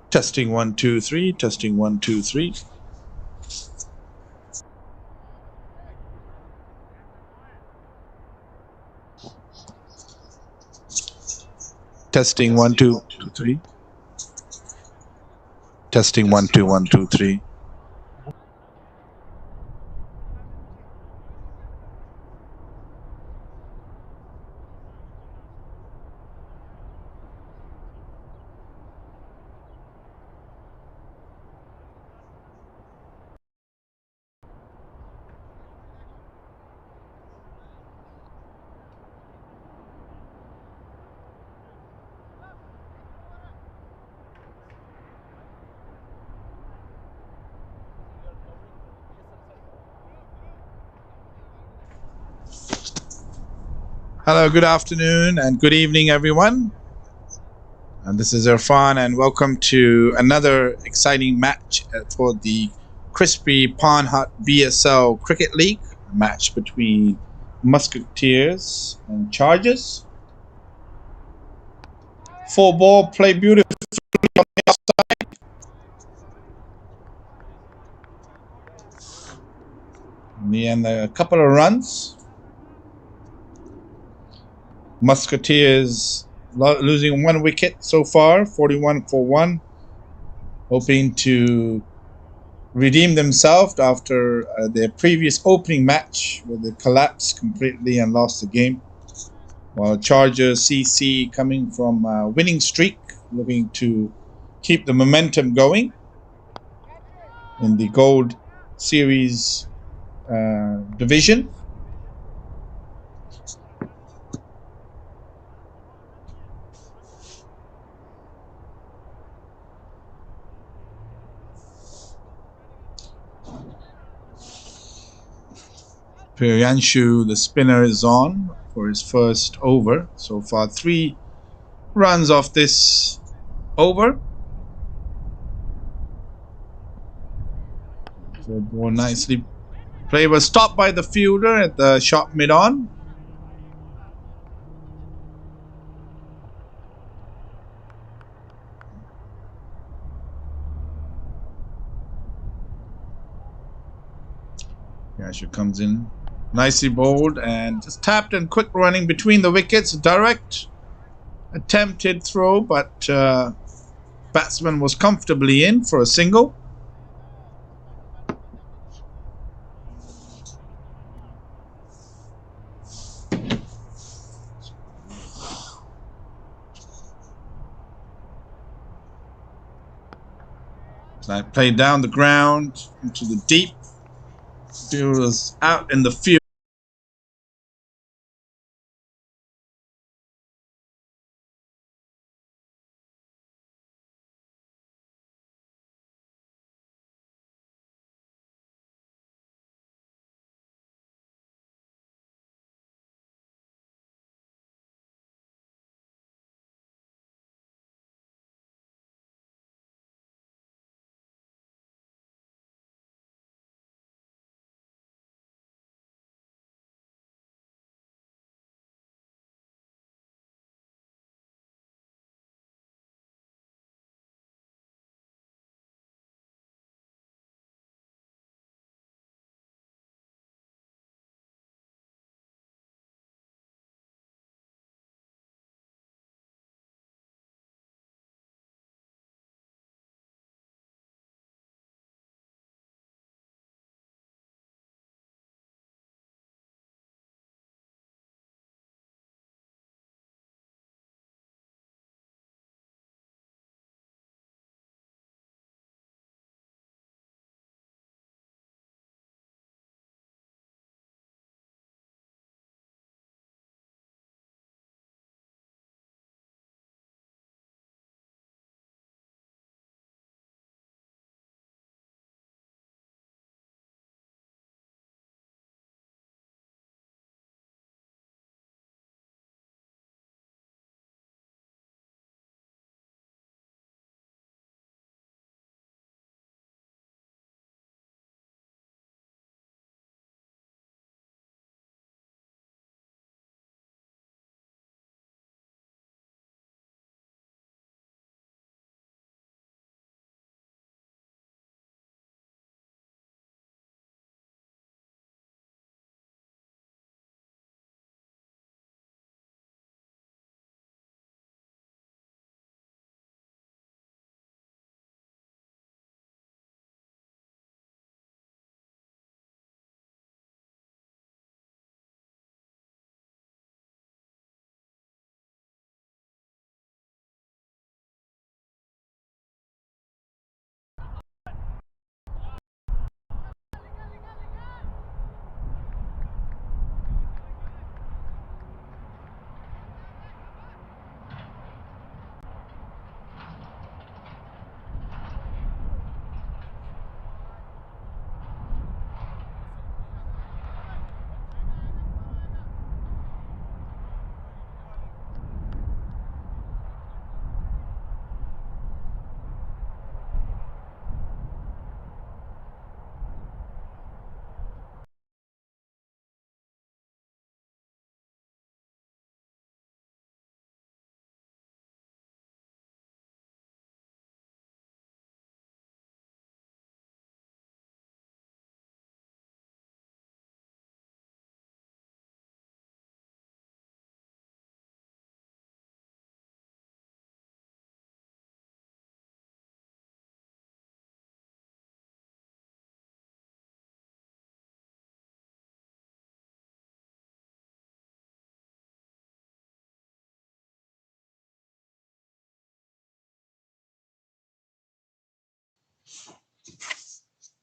Testing 1 2 3. Testing 1 2 3. Testing 1 2 2 3. Testing 1 2 1 2 3. Hello, good afternoon and good evening, everyone. And this is Irfan, and welcome to another exciting match for the Crispy Pond Hut BSL Cricket League, a match between Musketeers and Chargers. 4 ball, play beautifully on the outside. In the end, a couple of runs. Musketeers losing 1 wicket so far, 41 for 1, hoping to redeem themselves after their previous opening match where they collapsed completely and lost the game. While Chargers CC coming from a winning streak, looking to keep the momentum going in the Gold Series division. Priyanshu, the spinner, is on for his first over. So far, 3 runs off this over. So ball nicely. Play was stopped by the fielder at the short mid-on. Priyanshu comes in. Nicely bowled and just tapped and quick running between the wickets. Direct attempted throw, but batsman was comfortably in for a single. So I played down the ground into the deep. Field was out in the field.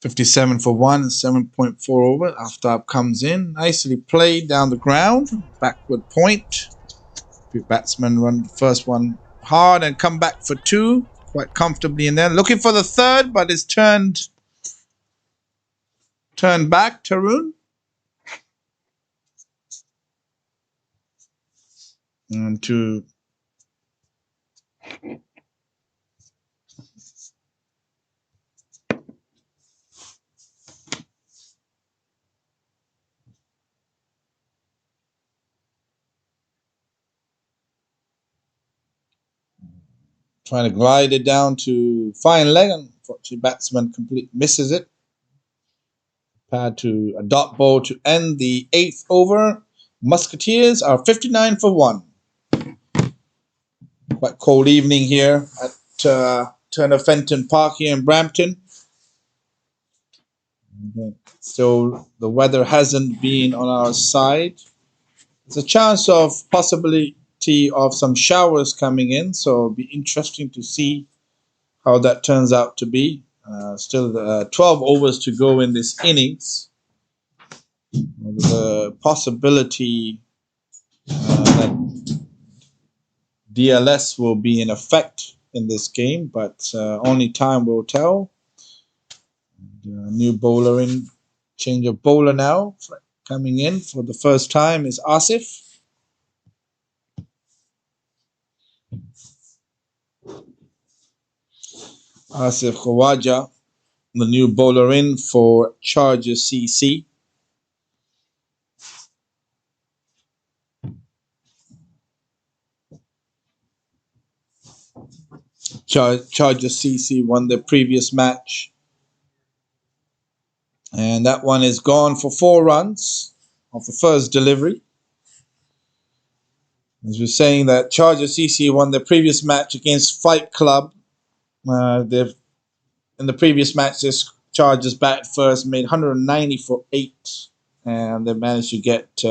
57 for 1, 7.4 over. After up comes in. Nicely played down the ground. Backward point. Batsman run the first one hard and come back for 2. Quite comfortably in there. Looking for the third, but it's turned back, Tarun. And to trying to glide it down to fine leg. Unfortunately, batsman completely misses it. Prepared to a dot ball to end the 8th over. Musketeers are 59 for 1. Quite cold evening here at Turner Fenton Park here in Brampton. So the weather hasn't been on our side. There's a chance of possibility of some showers coming in, so it'll be interesting to see how that turns out to be. Still 12 overs to go in this innings. There's a possibility that DLS will be in effect in this game, but only time will tell. New bowler in, change of bowler now. Coming in for the first time is Asif. Asif Khawaja, the new bowler in for Chargers CC. Chargers CC won the previous match. And that one is gone for 4 runs of the first delivery. As we're saying that Chargers CC won the previous match against Fight Club. They've in the previous match, this Chargers batted first, made 190 for 8, and they managed to get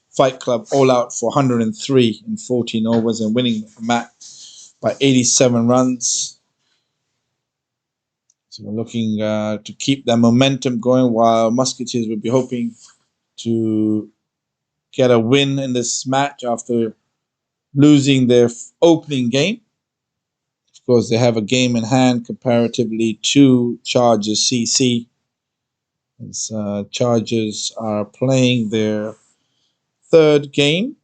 Fight Club all out for 103 in 14 overs and winning the match by 87 runs. So we're looking to keep that momentum going, while Musketeers will be hoping to get a win in this match after losing their opening game. Of course, they have a game in hand comparatively to Chargers CC. As Chargers are playing their 3rd game.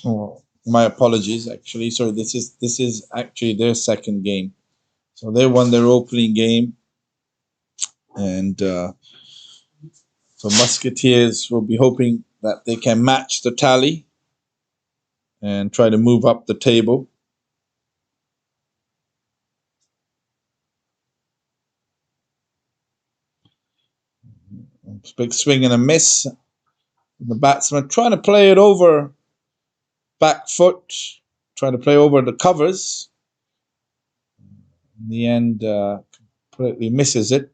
Oh, my apologies, actually. Sorry, this is actually their 2nd game. So they won their opening game, and so Musketeers will be hoping that they can match the tally and try to move up the table. Big swing and a miss. The batsman trying to play it over back foot, trying to play over the covers. In the end, completely misses it.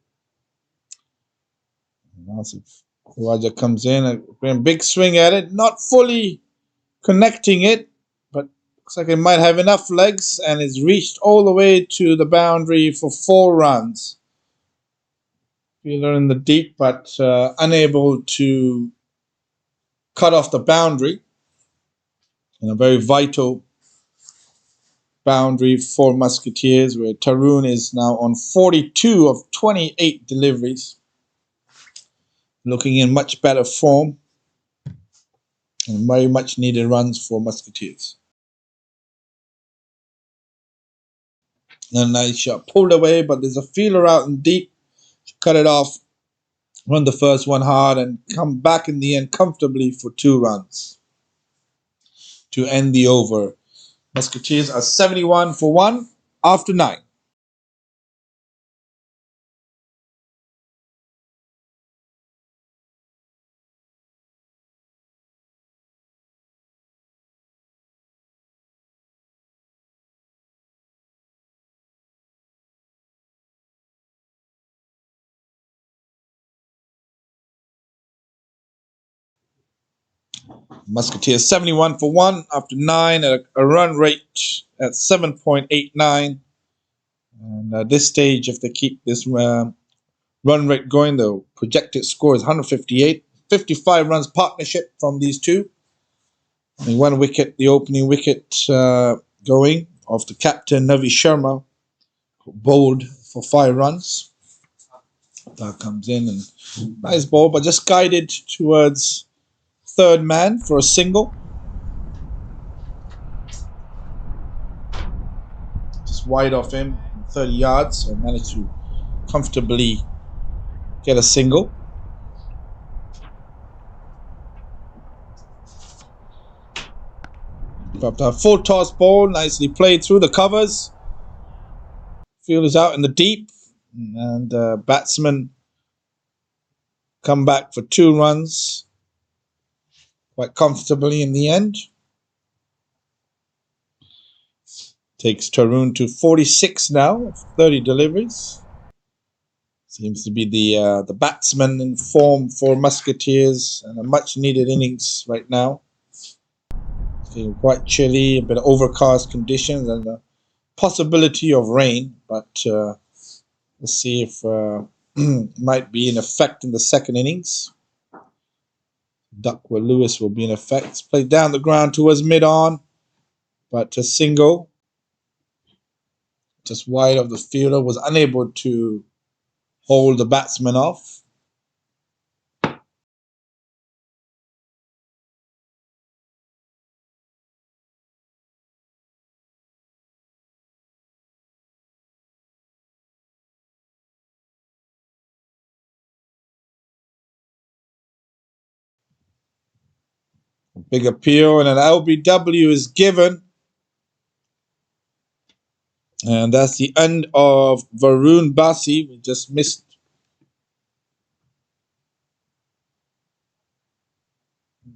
Khawaja comes in, a big swing at it, not fully connecting it, but looks like it might have enough legs, and it's reached all the way to the boundary for 4 runs. Fielder in the deep, but unable to cut off the boundary. And a very vital boundary for Musketeers, where Tarun is now on 42 of 28 deliveries. Looking in much better form. And very much needed runs for Musketeers. And a nice shot. Pulled away, but there's a fielder out in deep. Cut it off. Run the first one hard and come back in the end comfortably for 2 runs to end the over. Musketeers are 71 for 1 after 9. Musketeers 71 for 1 after 9 at a run rate at 7.89. And at this stage, if they keep this run rate going, the projected score is 158. 55 runs partnership from these two. And one wicket, the opening wicket going of the captain Navi Sharma, bowled for 5 runs. That comes in and nice ball, but just guided towards third man for a single. Just wide off him, 30 yards, so managed to comfortably get a single. But a full toss ball, nicely played through the covers. Field is out in the deep, and batsmen come back for 2 runs quite comfortably in the end. Takes Tarun to 46 now, 30 deliveries. Seems to be the batsman in form for Musketeers, and a much needed innings right now. It's getting quite chilly, a bit of overcast conditions, and a possibility of rain, but let's see if it might be in effect in the second innings. Duckworth Lewis will be in effect. It's played down the ground towards mid-on, but a single just wide of the fielder, was unable to hold the batsman off. A big appeal, and an LBW is given. And that's the end of Varun Basi. We just missed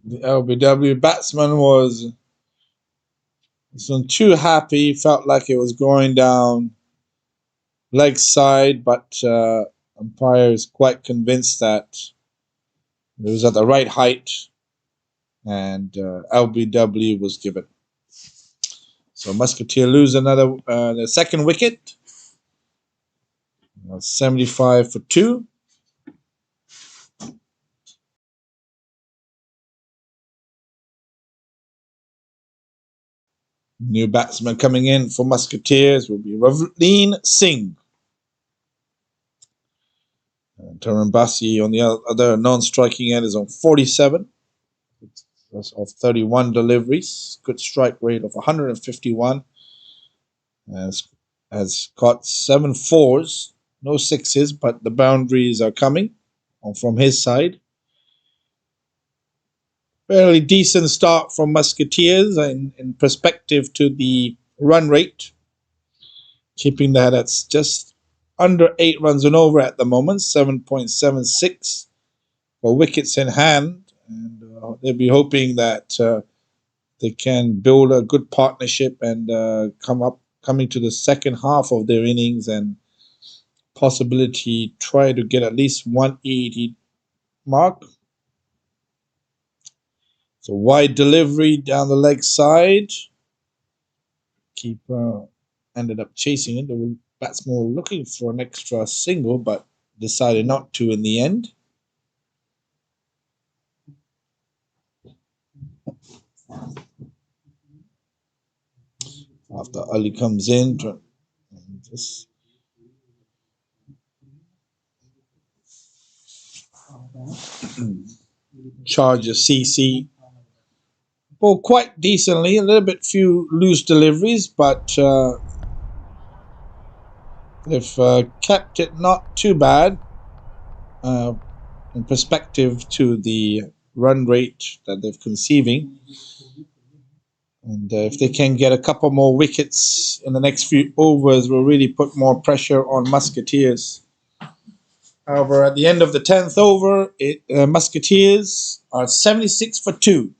the LBW. Batsman wasn't too happy. Felt like it was going down leg side, but umpire is quite convinced that it was at the right height, and LBW was given. So Musketeer lose another the second wicket. 75 for 2. New batsman coming in for Musketeers will be Ravleen Singh. Taran Basi on the other non-striking end is on 47. That's of 31 deliveries. Good strike rate of 151. Has got 7 fours, no 6s, but the boundaries are coming from his side. Fairly decent start from Musketeers in perspective to the run rate. Keeping that at just under 8 runs and over at the moment, 7.76 for wickets in hand. And they'll be hoping that they can build a good partnership and coming to the second half of their innings and possibility try to get at least 180 mark. So wide delivery down the leg side. Keeper ended up chasing it. The batsman were looking for an extra single, but decided not to in the end. After Ali comes in, just charges CC. Well, quite decently, a little bit few loose deliveries, but they've kept it not too bad in perspective to the run rate that they're conceiving. And if they can get a couple more wickets in the next few overs, will really put more pressure on Musketeers. However, at the end of the 10th over, Musketeers are 76 for 2.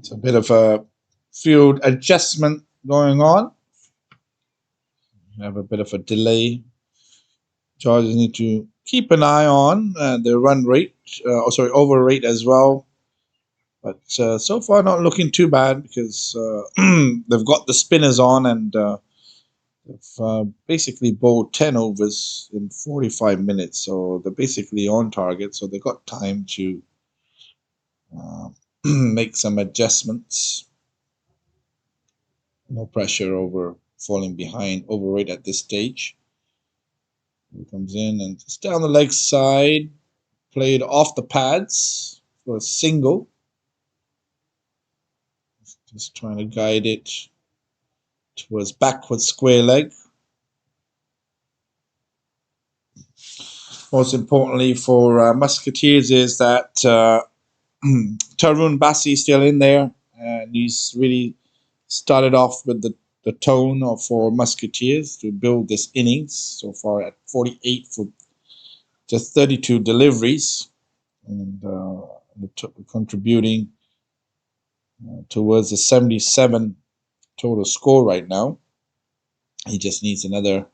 It's a bit of a field adjustment going on. We have a bit of a delay. Chargers need to keep an eye on the run rate, over rate as well. But so far, not looking too bad because they've got the spinners on and they've basically bowled 10 overs in 45 minutes. So they're basically on target. So they've got time to make some adjustments. No pressure over falling behind overrate at this stage. He comes in and just down the leg side, played off the pads for a single. Just trying to guide it towards backward square leg. Most importantly for Musketeers is that Tarun Bassi is still in there, and he's really started off with the tone for Musketeers to build this innings so far at 48 for just 32 deliveries, and contributing towards the 77 total score right now. He just needs another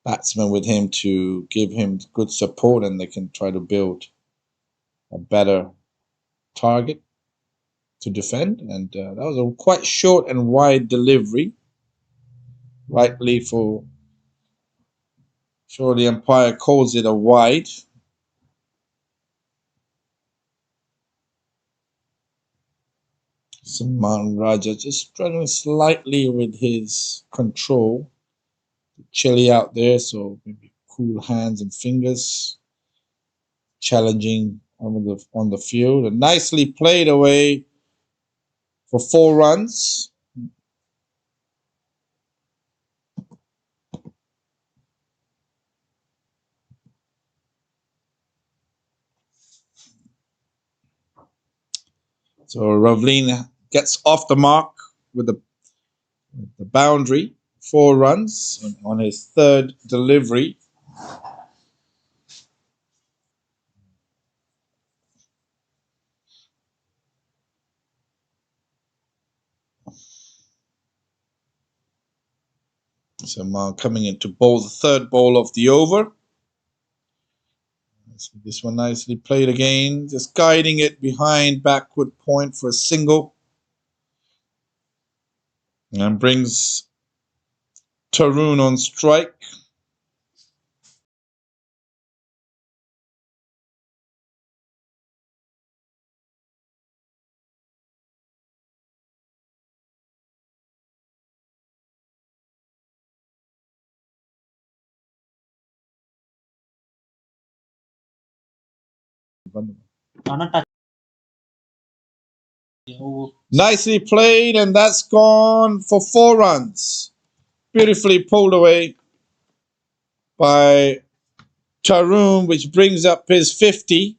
batsman with him to give him good support, and they can try to build a better target to defend. And that was a quite short and wide delivery, rightly for sure the umpire calls it a wide. Salman Raja just struggling slightly with his control. Chilly out there, so maybe cool hands and fingers. Challenging on the field, and nicely played away for 4 runs. So Ravleen gets off the mark with the boundary, 4 runs on his 3rd delivery. So coming into bowl, the 3rd bowl of the over. So this one nicely played again, just guiding it behind backward point for a single. And brings Tarun on strike. Nicely played, and that's gone for 4 runs. Beautifully pulled away by Tarun, which brings up his 50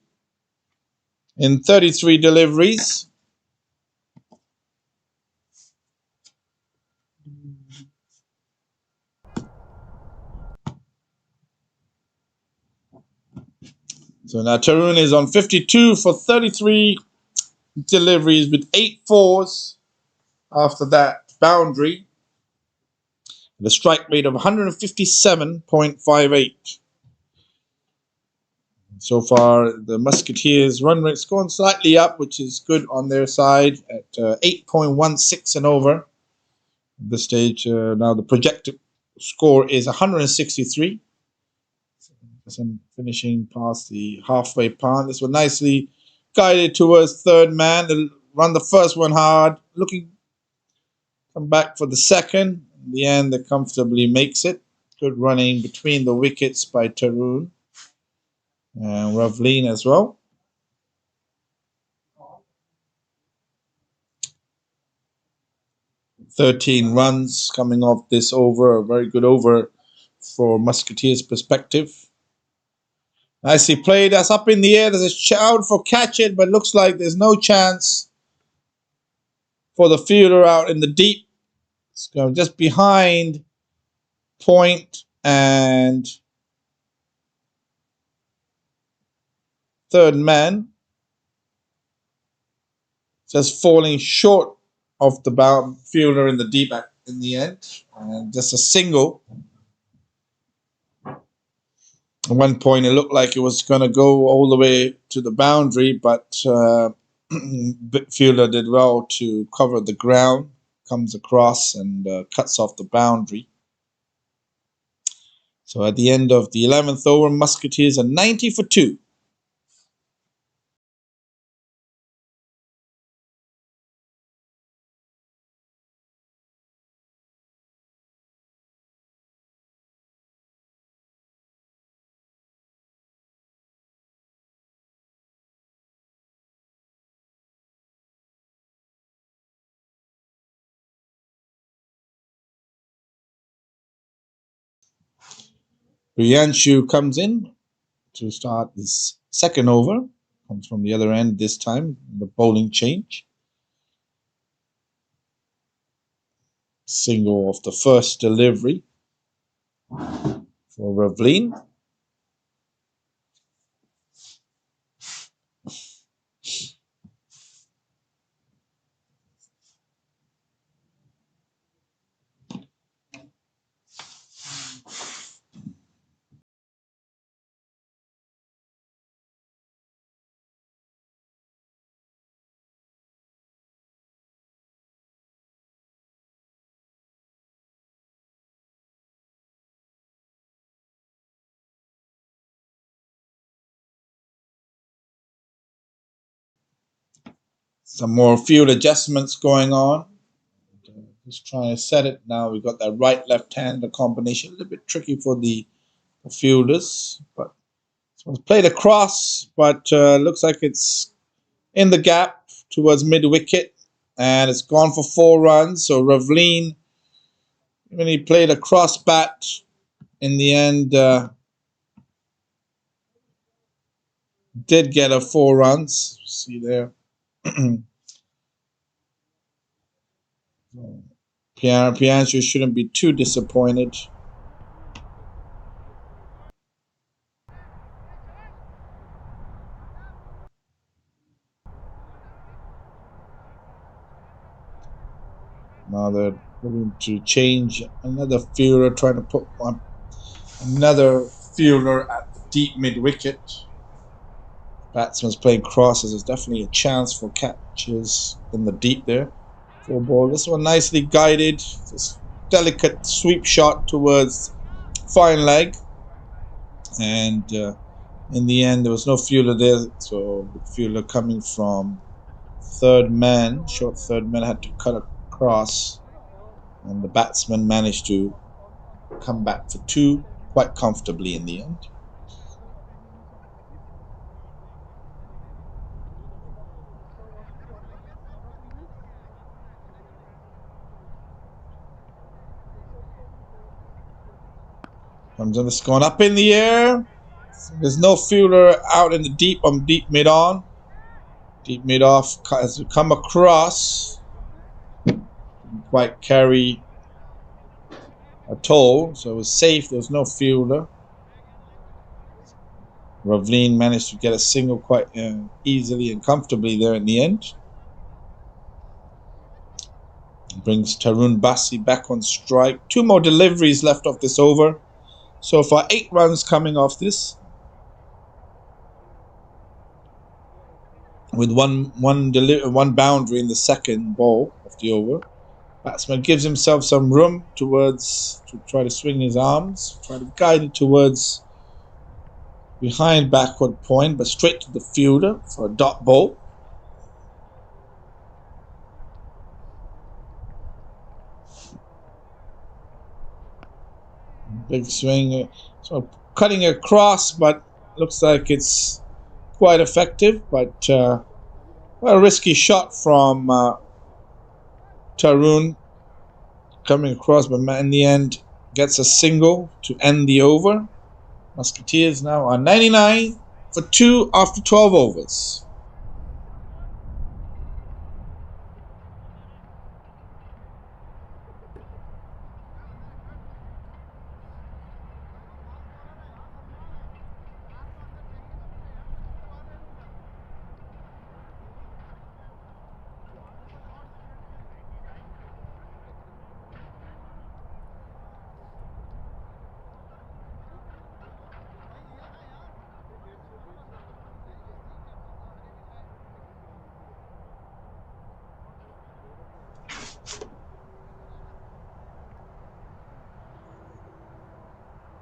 in 33 deliveries. So now Tarun is on 52 for 33 deliveries with 8 fours after that boundary. The strike rate of 157.58. So far, the Musketeers' run rate's gone slightly up, which is good on their side at 8.16 and over. At this stage, now the projected score is 163. Finishing past the halfway point. This one nicely guided towards 3rd man. They'll run the first one hard, looking come back for the second. In the end, they comfortably makes it. Good running between the wickets by Tarun and Ravleen as well. 13 runs coming off this over, a very good over for Musketeers' perspective. Nicely played. That's up in the air. There's a shout for catch it, but looks like there's no chance for the fielder out in the deep. It's going just behind point and 3rd man. Just falling short of the fielder in the deep in the end, and just a single. At one point, it looked like it was going to go all the way to the boundary, but fielder did well to cover the ground, comes across and cuts off the boundary. So at the end of the 11th over, Musketeers are 90 for 2. Priyanshu comes in to start his second over. Comes from the other end this time, the bowling change. Single of the first delivery for Ravleen. Some more field adjustments going on. Just trying to set it now. We've got that right-left hand, the combination. A little bit tricky for the fielders. But it's played across, but looks like it's in the gap towards mid-wicket. And it's gone for 4 runs. So Ravleen, when he played a cross bat, in the end, did get a 4 runs. See there. Pianchu shouldn't be too disappointed. Now they're looking to change another fielder, trying to put another fielder at the deep mid-wicket. Batsman's playing crosses. There's definitely a chance for catches in the deep there. 4 ball. This one nicely guided. This delicate sweep shot towards fine leg. And in the end, there was no fielder there. So the fielder coming from third man, short third man, had to cut across. And the batsman managed to come back for 2 quite comfortably in the end. Comes on, it's gone up in the air. There's no fielder out in the deep. Deep mid on. Deep mid off has come across. Didn't quite carry a toll, so it was safe. There was no fielder. Ravleen managed to get a single quite easily and comfortably there in the end. Brings Tarun Bassi back on strike. 2 more deliveries left of this over. So far, 8 runs coming off this. With one boundary in the second ball of the over. Batsman gives himself some room to try to swing his arms, try to guide it towards behind backward point, but straight to the fielder for a dot ball. Big swing, so cutting across, but looks like it's quite effective, but a risky shot from Tarun coming across, but in the end gets a single to end the over. Musketeers now are 99 for 2 after 12 overs.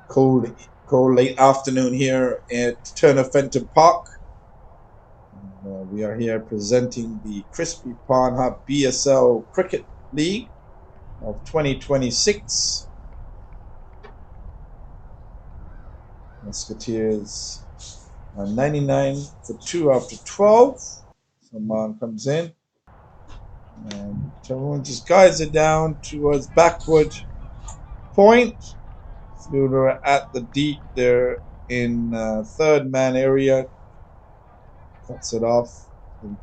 Cold, cold late afternoon here at Turner Fenton Park. We are here presenting the Crispy Pond Hub BSL Cricket League of 2026. Musketeers are 99 for 2 after 12. Saman comes in. And everyone just guides it down towards backward point. Fielder at the deep there in third man area. Cuts it off and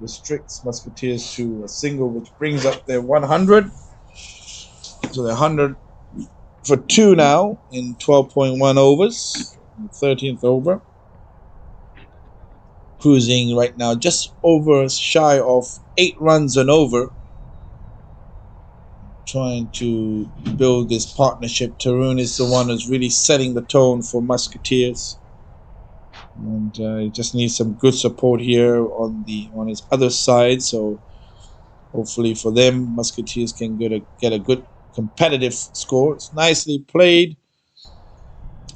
restricts Musketeers to a single, which brings up their 100. So they're 100 for 2 now in 12.1 overs, 13th over. Cruising right now just over shy of 8 runs and over. Trying to build this partnership. Tarun is the one who's really setting the tone for Musketeers. And he just needs some good support here on his other side. So hopefully for them, Musketeers can get a good competitive score. It's nicely played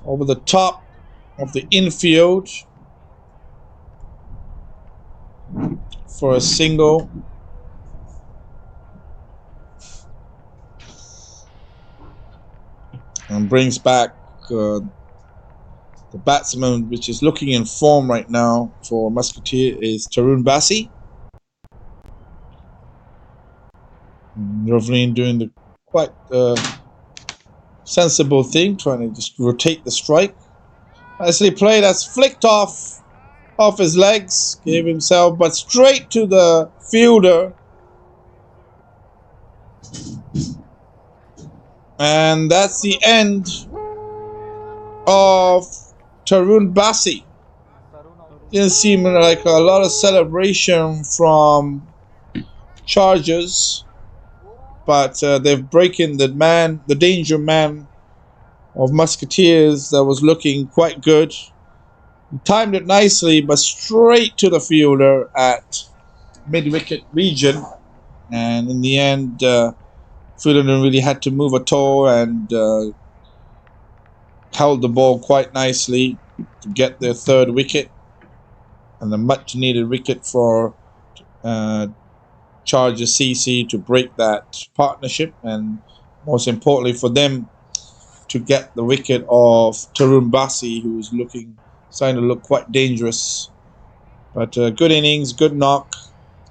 over the top of the infield for a single. And brings back the batsman, which is looking in form right now for Musketeer, is Tarun Bassi. Rovlin doing the quite sensible thing, trying to just rotate the strike. Nicely played. That's flicked off his legs, gave himself, but straight to the fielder. And that's the end of Tarun Bassi. Didn't seem like a lot of celebration from Chargers, but they've broken the danger man of Musketeers that was looking quite good. He timed it nicely, but straight to the fielder at mid-wicket region. And in the end, fielder didn't really had to move at all and held the ball quite nicely to get their third wicket. And a much-needed wicket for Chargers CC to break that partnership, and most importantly for them to get the wicket of Tarun Bassi, who is starting to look quite dangerous. But good innings, good knock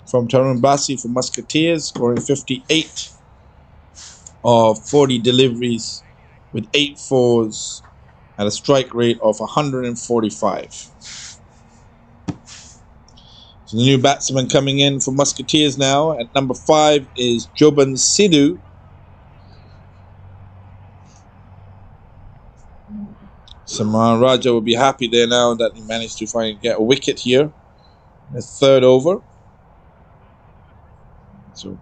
from Tarun Bassi for Musketeers, scoring 58 of 40 deliveries with 8 fours at a strike rate of 145. So the new batsman coming in for Musketeers now at number 5 is Joban Sidhu. Saman Raja will be happy there now that he managed to finally get a wicket here in his third over. So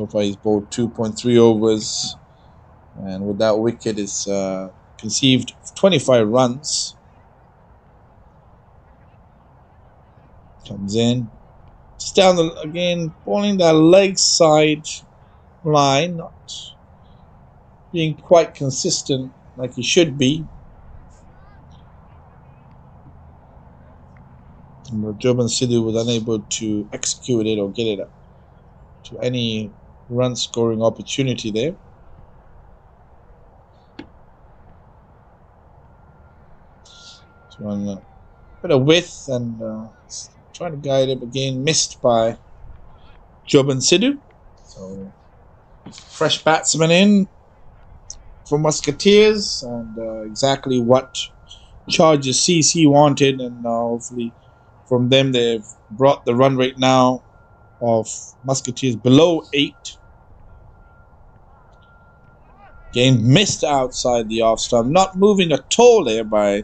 far he's bowled 2.3 overs, and with that wicket is conceived 25 runs. Comes in, just down again, bowling that leg side line, not being quite consistent like he should be. Joban Sidhu was unable to execute it or get it to any run scoring opportunity there. So on a bit of width and trying to guide it again, missed by Joban Sidhu. So fresh batsman in for Musketeers, and exactly what Chargers CC wanted, and hopefully from them they've brought the run rate now of Musketeers below 8. Game missed outside the off stump, not moving at all there by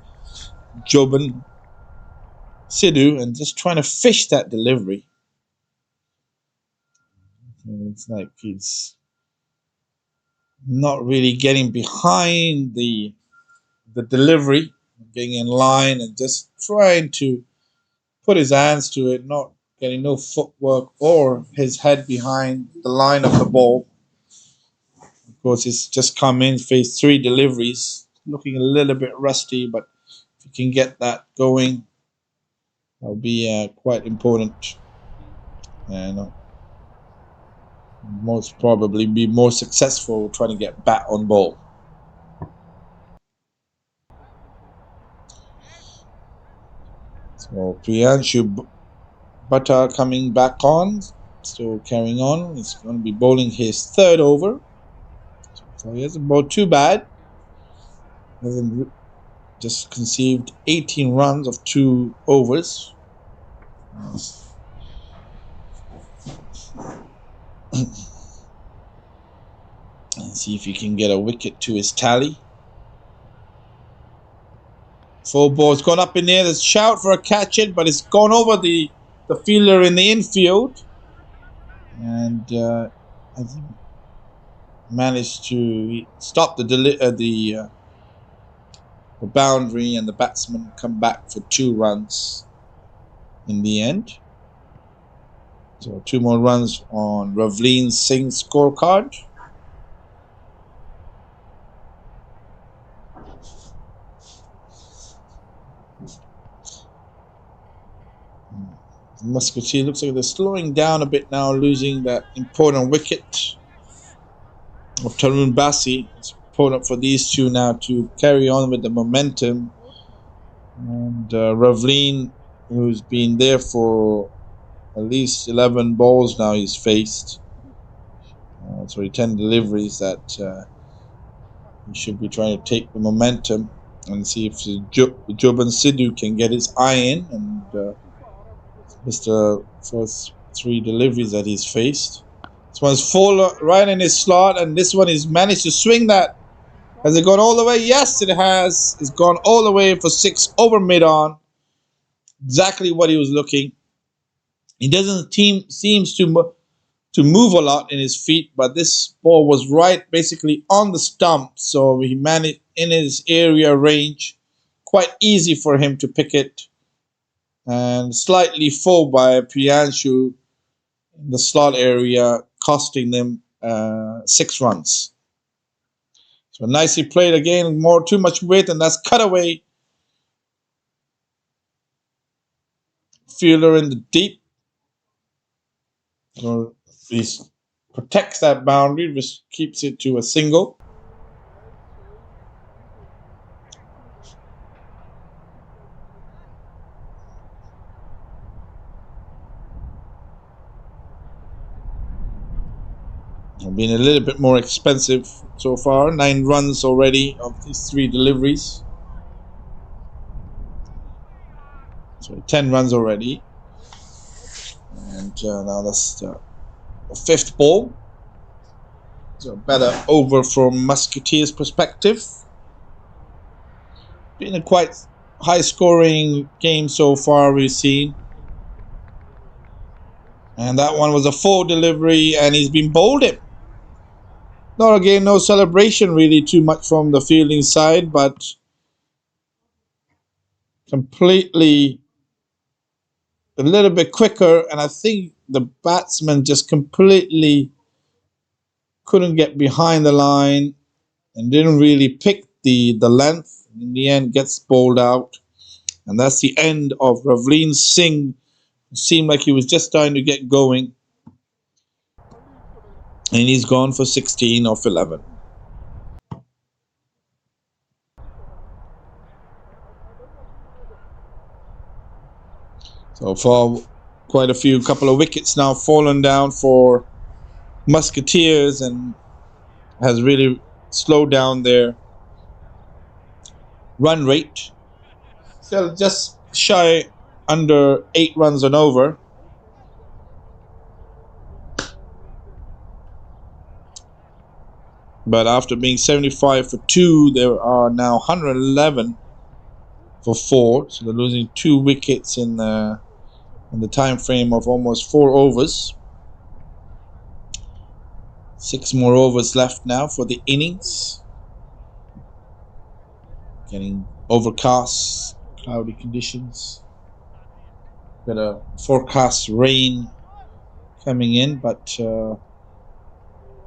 Joban Sidhu, and just trying to fish that delivery. And it's like he's not really getting behind the delivery, getting in line and just trying to put his hands to it, not getting no footwork or his head behind the line of the ball. Of course, he's just come in, faced 3 deliveries, looking a little bit rusty, but if you can get that going, that'll be quite important, and most probably be more successful trying to get bat on ball. So Priyanshu Bhatta coming back on, still carrying on. He's going to be bowling his third over. So he hasn't bowled too bad. Hasn't just conceived 18 runs of 2 overs. And see if he can get a wicket to his tally. 4 balls gone up in there. There's a shout for a catch it, but it's gone over the fielder in the infield, and has managed to stop the boundary, and the batsman come back for 2 runs in the end. So 2 more runs on Ravleen Singh's scorecard. Musketeers looks like they're slowing down a bit now, losing that important wicket of Tarun Basi. It's important for these two now to carry on with the momentum. And Ravleen, who's been there for at least 11 balls now, he's faced. 10 deliveries, that he should be trying to take the momentum and see if Joban Sidhu can get his eye in and missed the first 3 deliveries that he's faced. This one's fallen right in his slot, and this one he's managed to swing that. Has it gone all the way? Yes, it has. It's gone all the way for 6 over mid-on. Exactly what he was looking. He doesn't seems to move a lot in his feet, but this ball was right basically on the stump, so he managed in his area range. Quite easy for him to pick it. And slightly full by Priyanshu in the slot area, costing them 6 runs. So nicely played again, too much weight, and that's cut away. Fielder in the deep. So he protects that boundary, just keeps it to a single. Been a little bit more expensive so far. 9 runs already of these 3 deliveries. So 10 runs already. And now that's the 5th ball. So better over from Musketeers' perspective. Been a quite high scoring game so far we've seen. And that one was a 4 delivery, and he's been bowled him. Not again, no celebration really too much from the fielding side, but completely a little bit quicker, and I think the batsman just completely couldn't get behind the line and didn't really pick the length. In the end, gets bowled out, and that's the end of Ravleen Singh. It seemed like he was just starting to get going. And he's gone for 16 off 11. So for quite a couple of wickets now fallen down for Musketeers, and has really slowed down their run rate. Still just shy under 8 runs and over. But after being 75 for 2, there are now 111 for 4. So they're losing 2 wickets in the time frame of almost 4 overs. 6 more overs left now for the innings. Getting overcast, cloudy conditions. Got a forecast rain coming in, but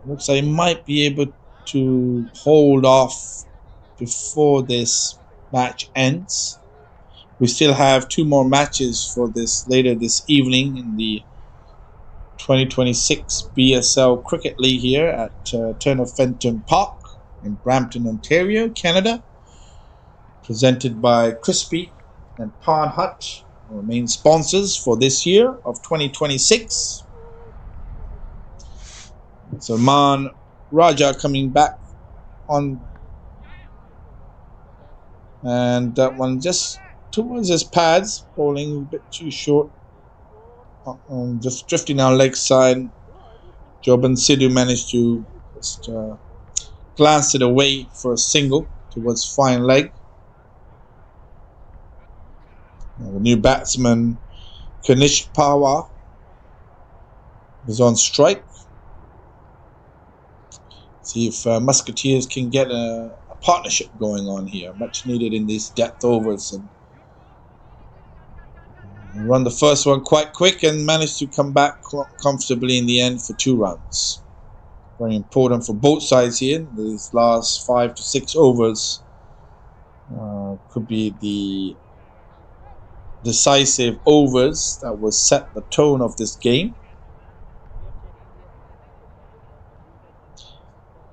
looks like it might be able to hold off before this match ends. We still have 2 more matches for this later this evening in the 2026 BSL Cricket League here at Fenton Park in Brampton, Ontario, Canada. Presented by Crispy and Pond Hut, our main sponsors for this year of 2026. Salman Raja coming back on, and that one just towards his pads, bowling a bit too short, just drifting our leg side. Joban Sidhu managed to just glance it away for a single towards fine leg. The new batsman Kanish Pawa is on strike. See if Musketeers can get a partnership going on here, much needed in these depth overs, and run the first one quite quick and managed to come back comfortably in the end for 2 runs. Very important for both sides here. These last 5 to 6 overs could be the decisive overs that will set the tone of this game.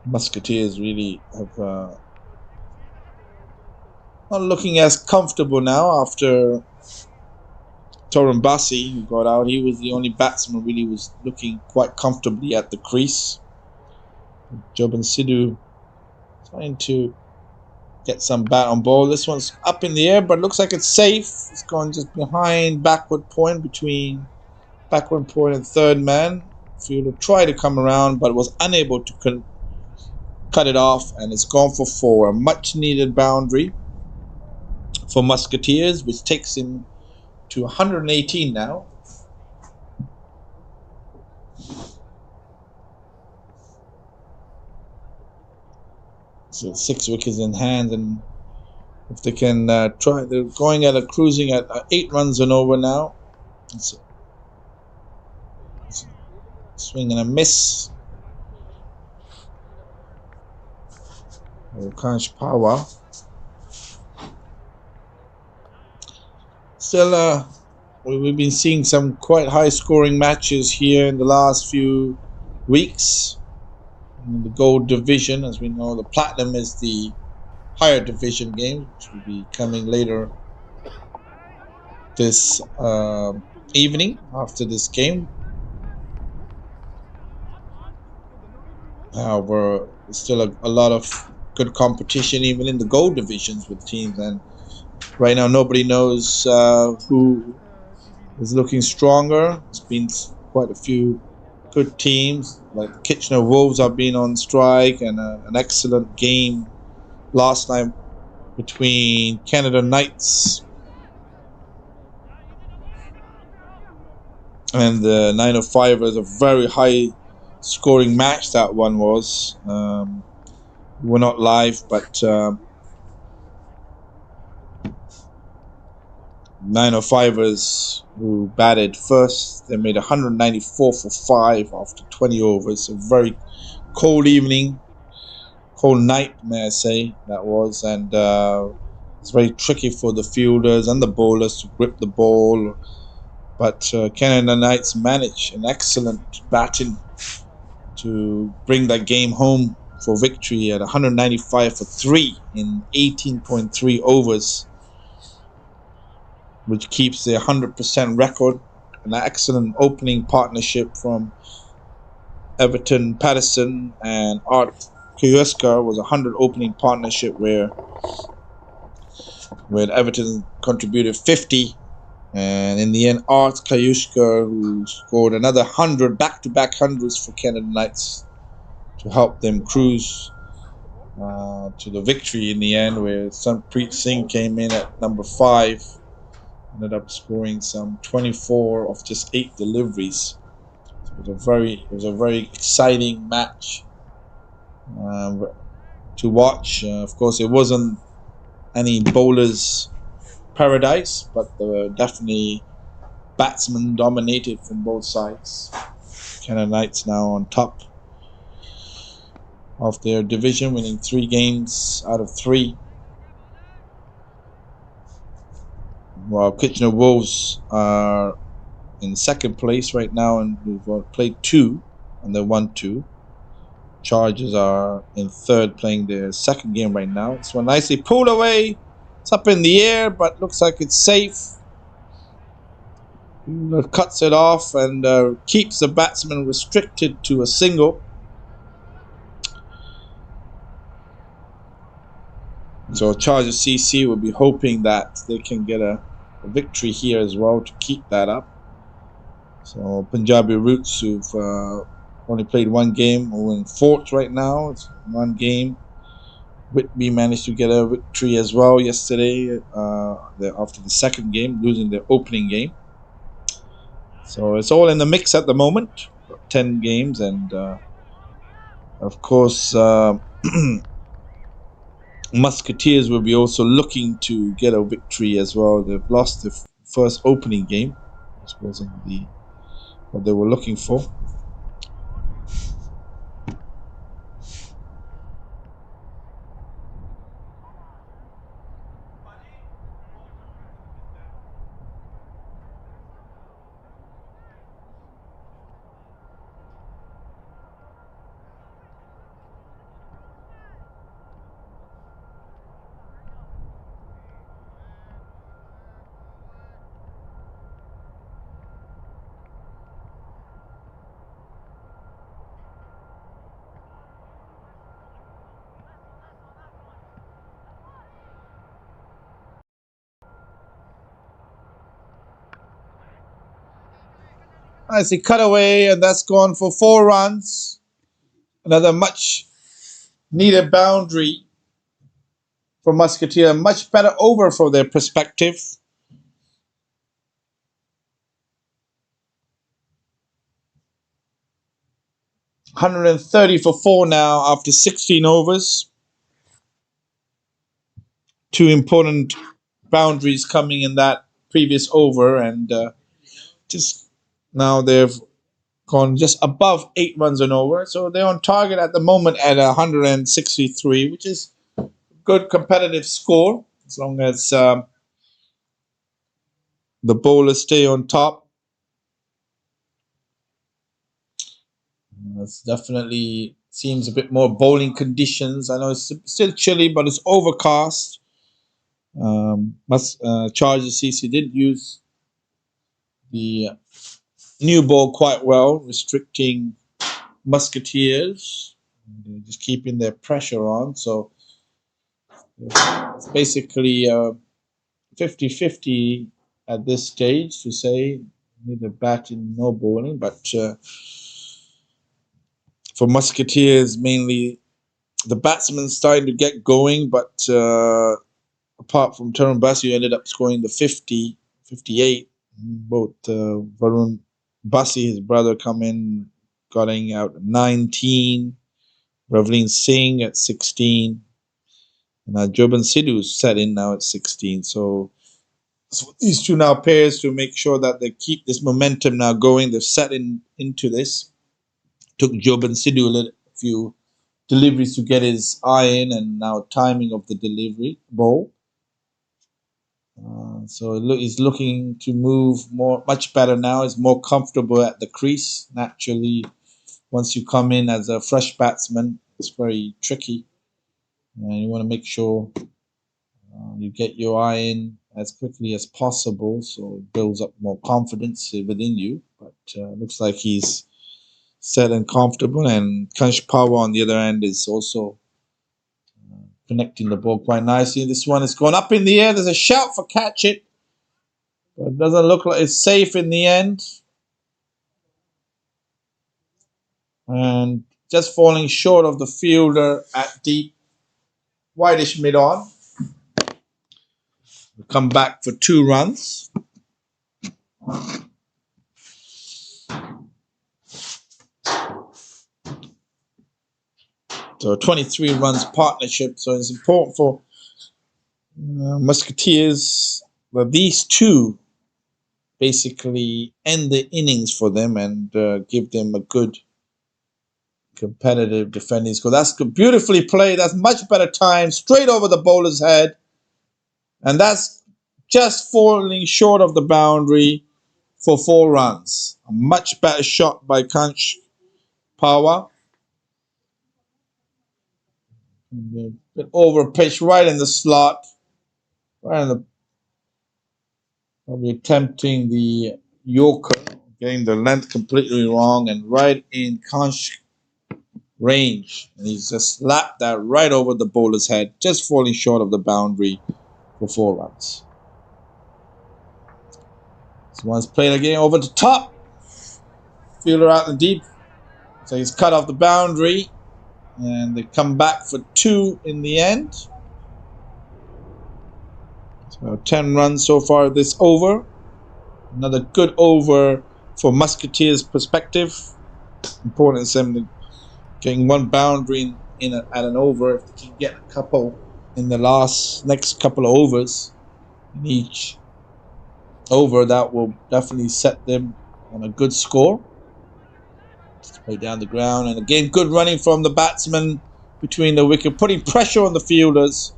Musketeers really have not looking as comfortable now after Toran Bassi, who got out. He was the only batsman who really was looking quite comfortably at the crease. Joban Sidhu trying to get some bat on ball. This one's up in the air, but looks like it's safe. It's gone just behind backward point, between backward point and third man. Fielder tried to come around, but was unable to cut it off, and it's gone for 4. A much needed boundary for Musketeers, which takes him to 118 now. So 6 wickets in hand, and if they can try, they're going at cruising at 8 runs and over now. It's a swing and a miss. Kanish Pawa. Still, we've been seeing some quite high-scoring matches here in the last few weeks. In the gold division, as we know, the platinum is the higher division game, which will be coming later this evening after this game. However, there's still a lot of good competition even in the gold divisions with teams, and right now nobody knows who is looking stronger. It's been quite a few good teams, like Kitchener Wolves have been on strike, and an excellent game last night between Canada Knights and the 905ers. A very high scoring match that one was. We're not live, but 905ers, who batted first, they made 194 for 5 after 20 overs. A very cold evening, cold night, may I say, that was, and it's very tricky for the fielders and the bowlers to grip the ball. But Canada Knights managed an excellent batting to bring that game home for victory at 195 for 3 in 18.3 overs, which keeps the 100% record. An excellent opening partnership from Everton Patterson and Art Kioska was a 100 opening partnership where Everton contributed 50, and in the end Art Kioska, who scored another 100 back-to-back hundreds for Canada Knights to help them cruise to the victory in the end, where Sunpreet Singh came in at number 5. Ended up scoring some 24 of just 8 deliveries. So it was a very exciting match to watch. Of course, it wasn't any bowlers' paradise, but there were definitely batsmen dominated from both sides. Canada Knights now on top of their division, winning 3 games out of 3. While Kitchener Wolves are in second place right now, and we've played 2 and they won 2. Chargers are in third, playing their second game right now. This one nicely pulled away. It's up in the air, but looks like it's safe. Cuts it off and keeps the batsman restricted to a single. So Chargers CC will be hoping that they can get a victory here as well to keep that up. So Punjabi Roots, who've only played 1 game, are in 4th right now. It's 1 game. Whitby managed to get a victory as well yesterday after the second game, losing their opening game. So it's all in the mix at the moment. 10 games, and of course Musketeers will be also looking to get a victory as well. They've lost the first opening game, which wasn't what they were looking for. As he cut away, and that's gone for 4 runs. Another much needed boundary for Musketeer. Much better over from their perspective. $130 for 4 now after 16 overs. 2 important boundaries coming in that previous over, and just now they've gone just above 8 runs an over. So they're on target at the moment at 163, which is a good competitive score as long as the bowlers stay on top. It's definitely seems a bit more bowling conditions. I know it's still chilly, but it's overcast. Chargers CC did use the new ball quite well, restricting Musketeers. They're just keeping their pressure on. So it's basically 50-50 at this stage to say neither batting nor bowling. But for Musketeers, mainly the batsmen starting to get going, but apart from Tarun Basi, who ended up scoring the 50, 58, both Varun Basi, his brother, come in, getting out 19, Ravleen Singh at 16, and Joban Sidhu set in now at 16. So these two now pairs to make sure that they keep this momentum now going. They've set into this. Took Joban Sidhu a few deliveries to get his eye in, and now timing of the delivery ball. So he's looking to move much better now. He's more comfortable at the crease. Naturally, once you come in as a fresh batsman, it's very tricky. You want to make sure you get your eye in as quickly as possible, so it builds up more confidence within you. But looks like he's set and comfortable, and Kansh Power on the other end is also connecting the ball quite nicely. This one is going up in the air. There's a shout for catch it, but it doesn't look like it's safe in the end. And just falling short of the fielder at deep, whitish mid-on. We'll come back for 2 runs. So 23 runs partnership. So it's important for Musketeers. Well, these two basically end the innings for them and give them a good competitive defending score. That's beautifully played. That's much better time. Straight over the bowler's head. And that's just falling short of the boundary for 4 runs. A much better shot by Kanch Power. Bit over pitch right in the slot. Right in the, probably attempting the Yorker. Getting the length completely wrong and right in Kanch range. And he's just slapped that right over the bowler's head. Just falling short of the boundary for 4 runs. This one's played again over the top. Fielder out in deep. So he's cut off the boundary. And they come back for 2 in the end. So 10 runs so far this over. Another good over for Musketeers' perspective. Important them getting 1 boundary at an over. If they can get a couple in the next couple of overs in each over, that will definitely set them on a good score. Play down the ground, and again good running from the batsman between the wicket, putting pressure on the fielders.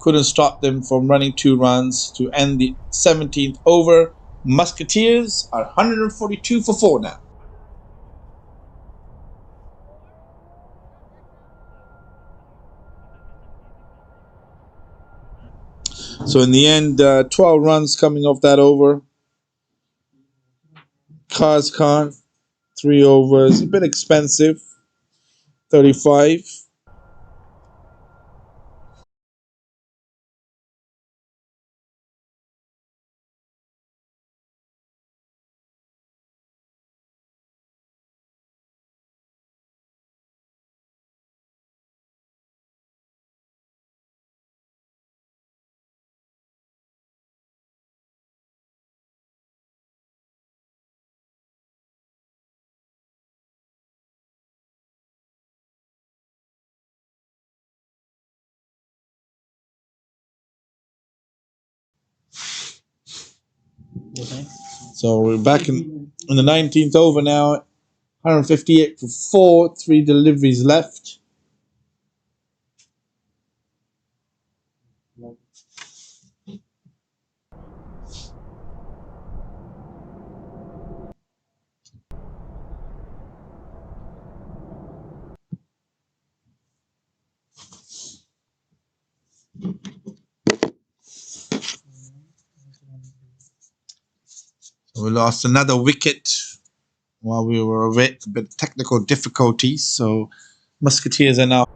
Couldn't stop them from running 2 runs to end the 17th over. Musketeers are 142 for 4 now. So in the end, 12 runs coming off that over. Kaz Khan, 3 overs, a bit expensive, 35. So we're back in the 19th over now. 158 for 4, 3 deliveries left. We lost another wicket while we were away. A bit of technical difficulties. So Musketeers are now.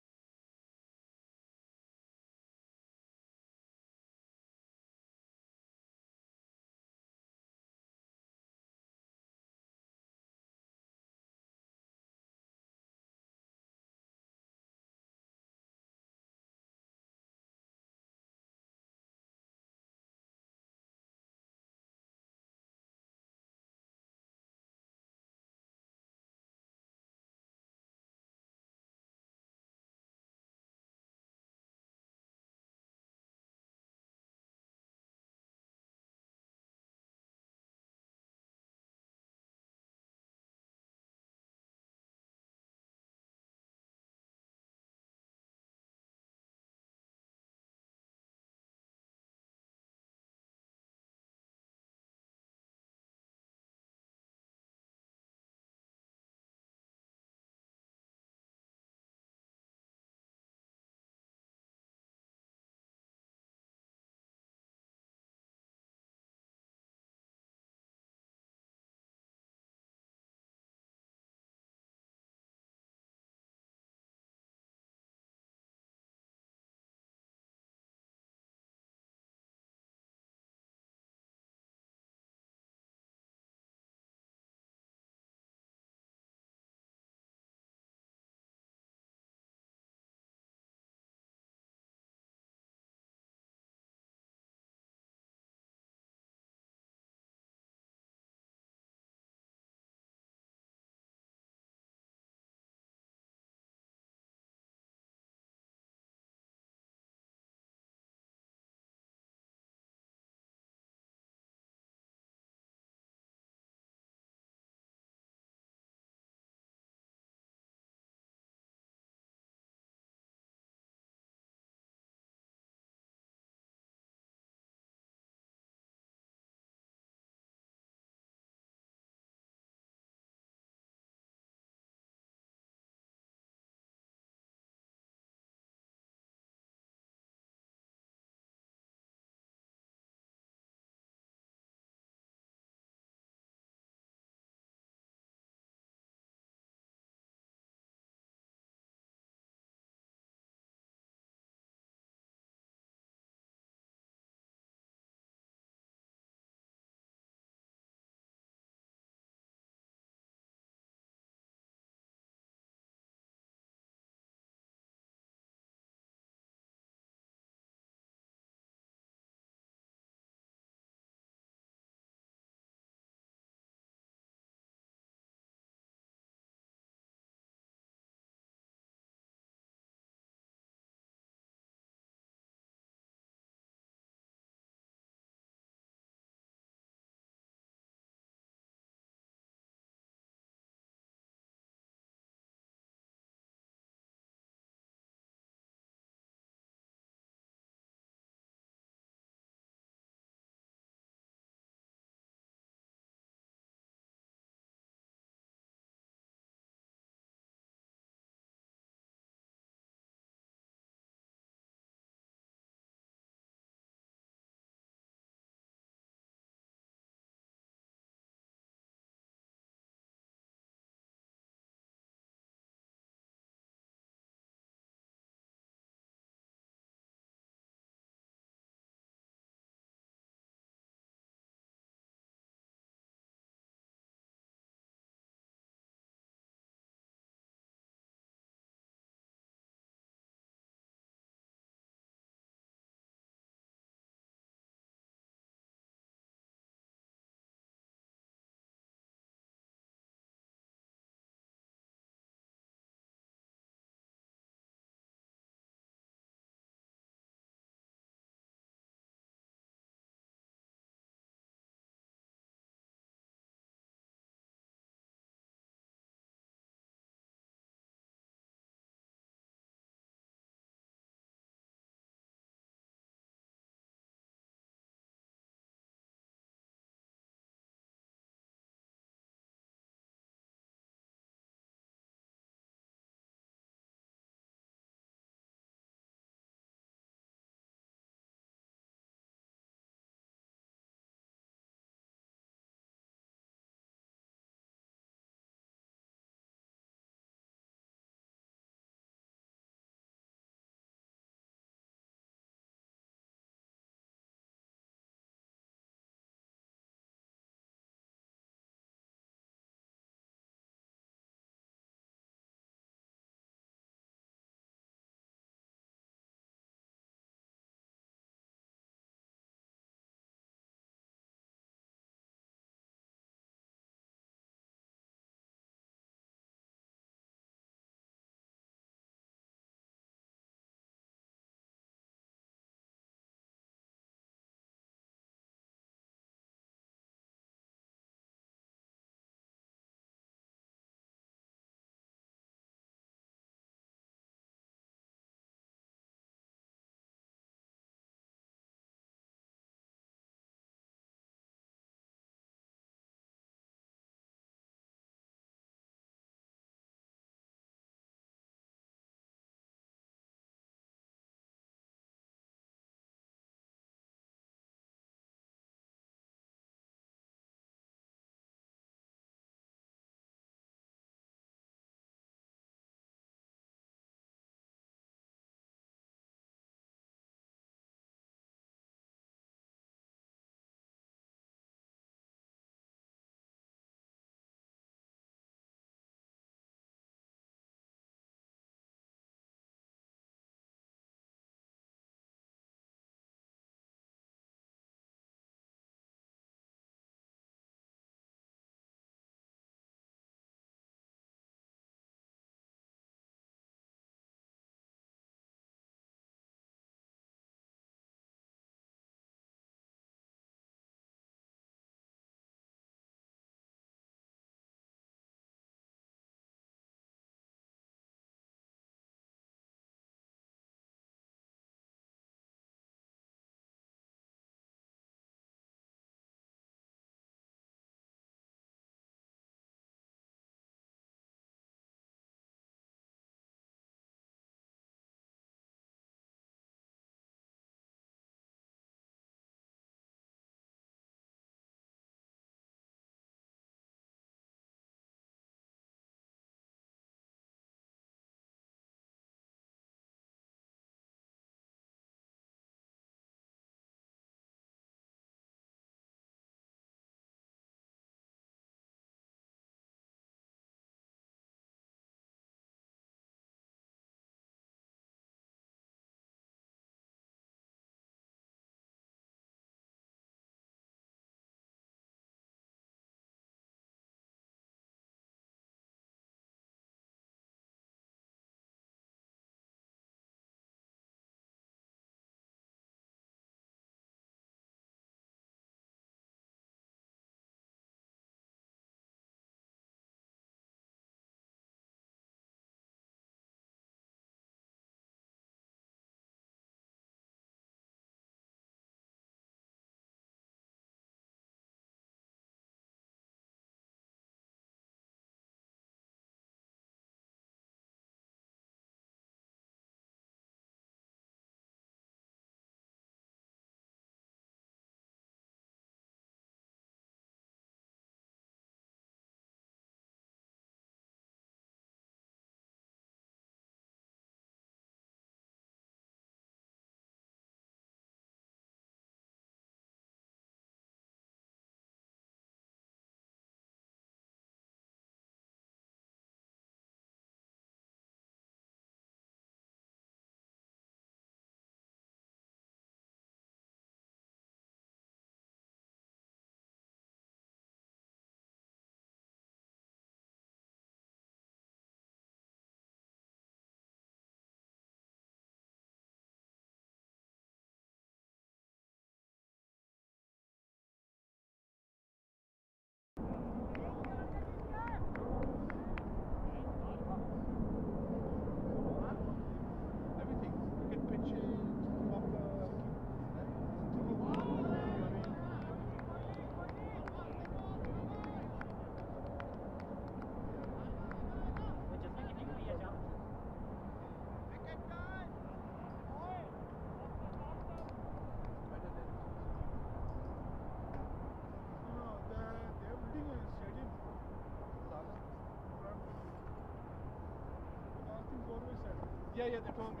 Yeah, they told me.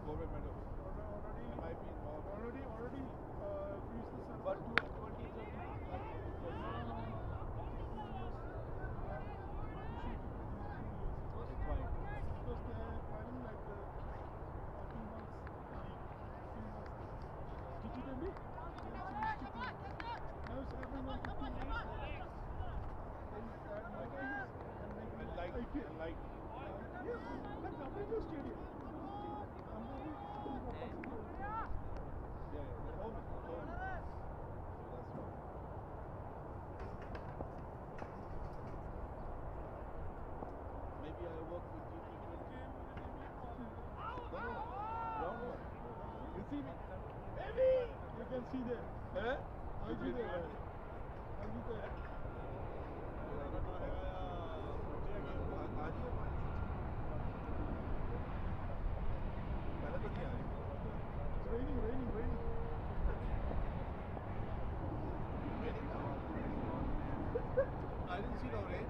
Government medal. Already finished the summer. But 2017. Because they're planning like 2 months leave, 3 months leave. Now it's every month 15 days. Like yes, like Brampton Stadium. I'm maybe looking for possibility. Yeah, they told me. So that's why. Maybe I work with no. You see me? Maybe you can see there. Huh? I'll be there. It's raining. I didn't see no rain.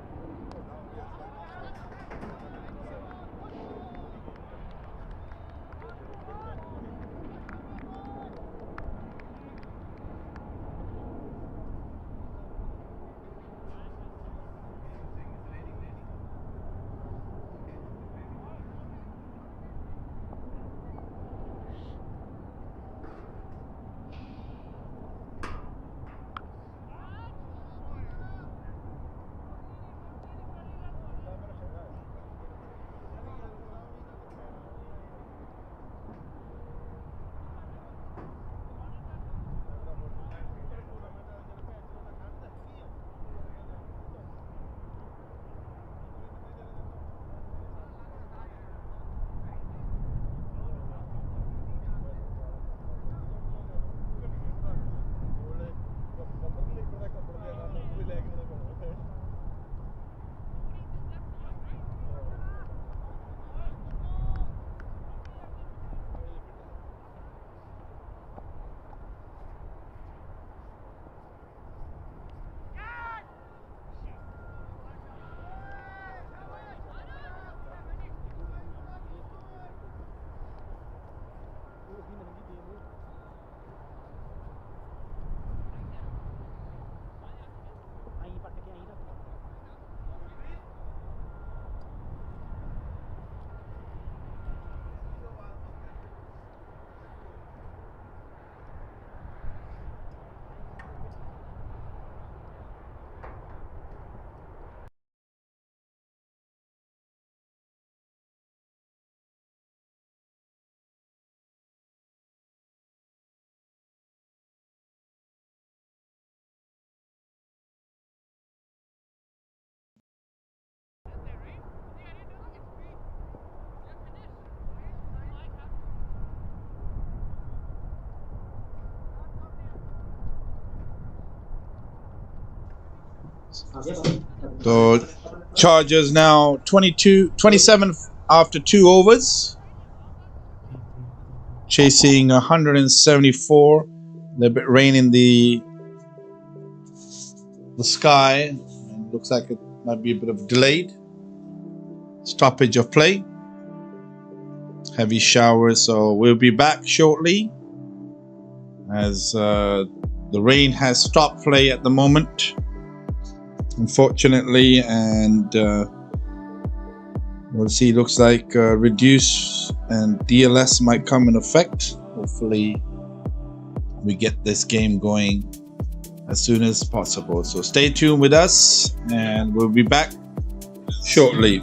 So Chargers now 27 after 2 overs, chasing 174. A little bit rain in the sky. Looks like it might be a bit of delayed stoppage of play. Heavy showers, so we'll be back shortly as the rain has stopped play at the moment, unfortunately, and we'll see. Looks like reduce and DLS might come in effect. Hopefully we get this game going as soon as possible. So stay tuned with us and we'll be back shortly.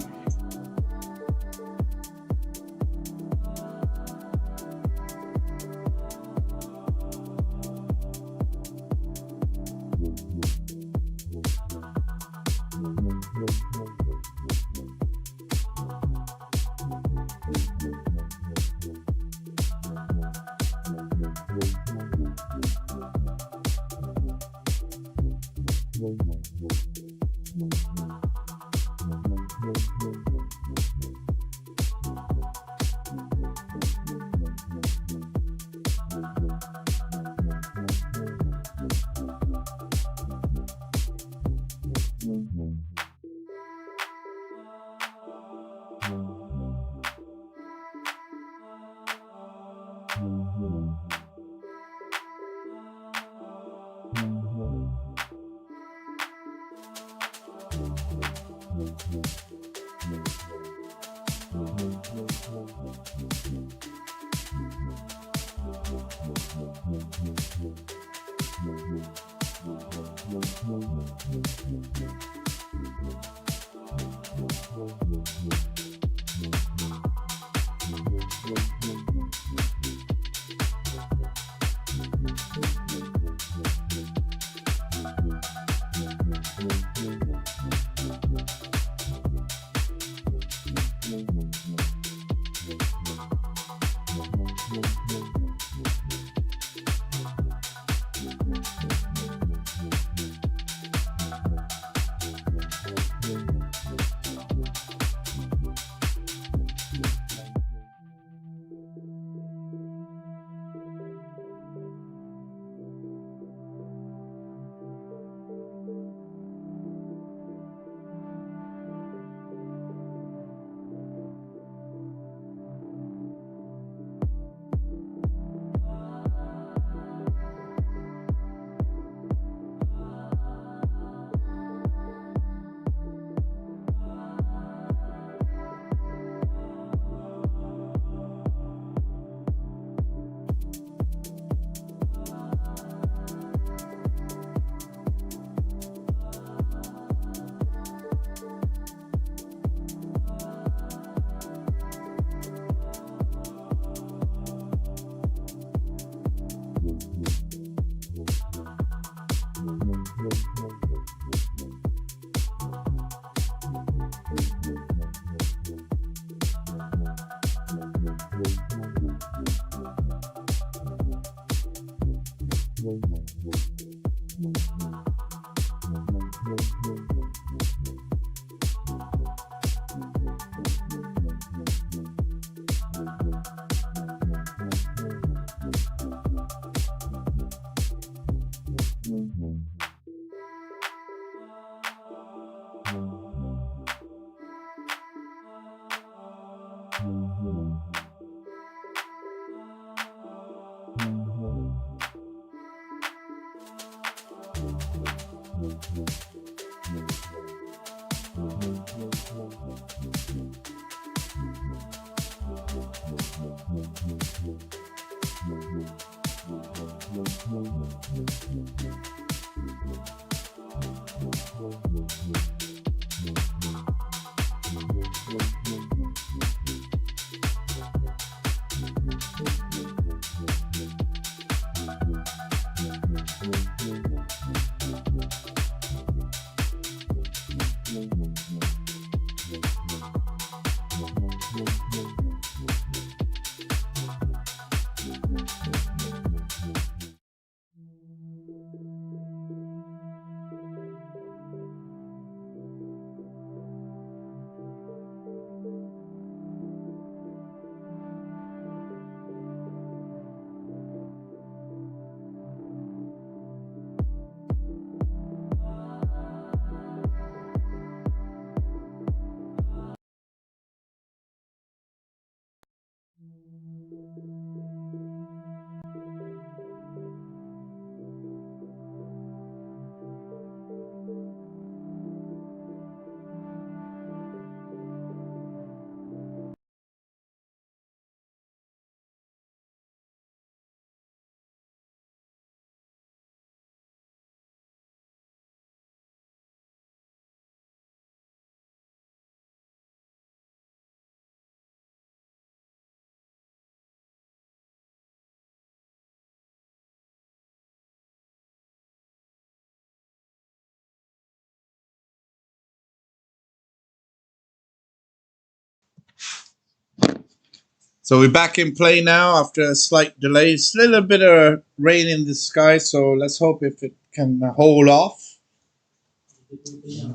So we're back in play now after a slight delay. It's a little bit of rain in the sky, so let's hope if it can hold off.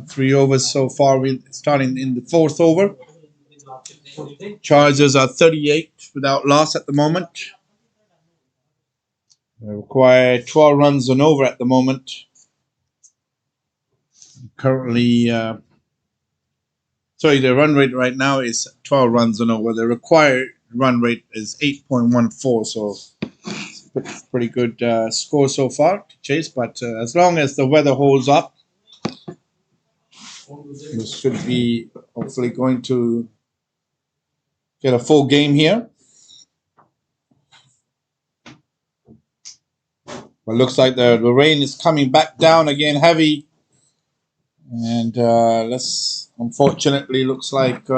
3 overs so far. We're starting in the 4th over. Chargers are 38 without loss at the moment. They require 12 runs and over at the moment. Currently, the run rate right now is 12 runs and over. The required run rate is 8.14, so it's pretty good score so far to chase. But as long as the weather holds up, we should be hopefully going to get a full game here. But looks like the rain is coming back down again heavy. And unfortunately, looks like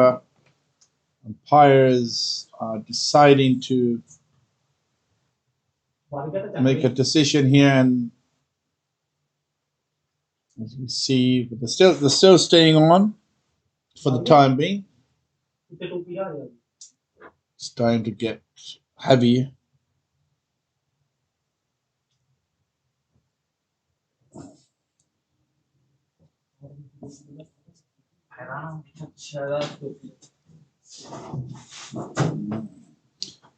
umpires are deciding to make a decision here. And as we see, but they're still staying on for the time being. It's starting to get heavy.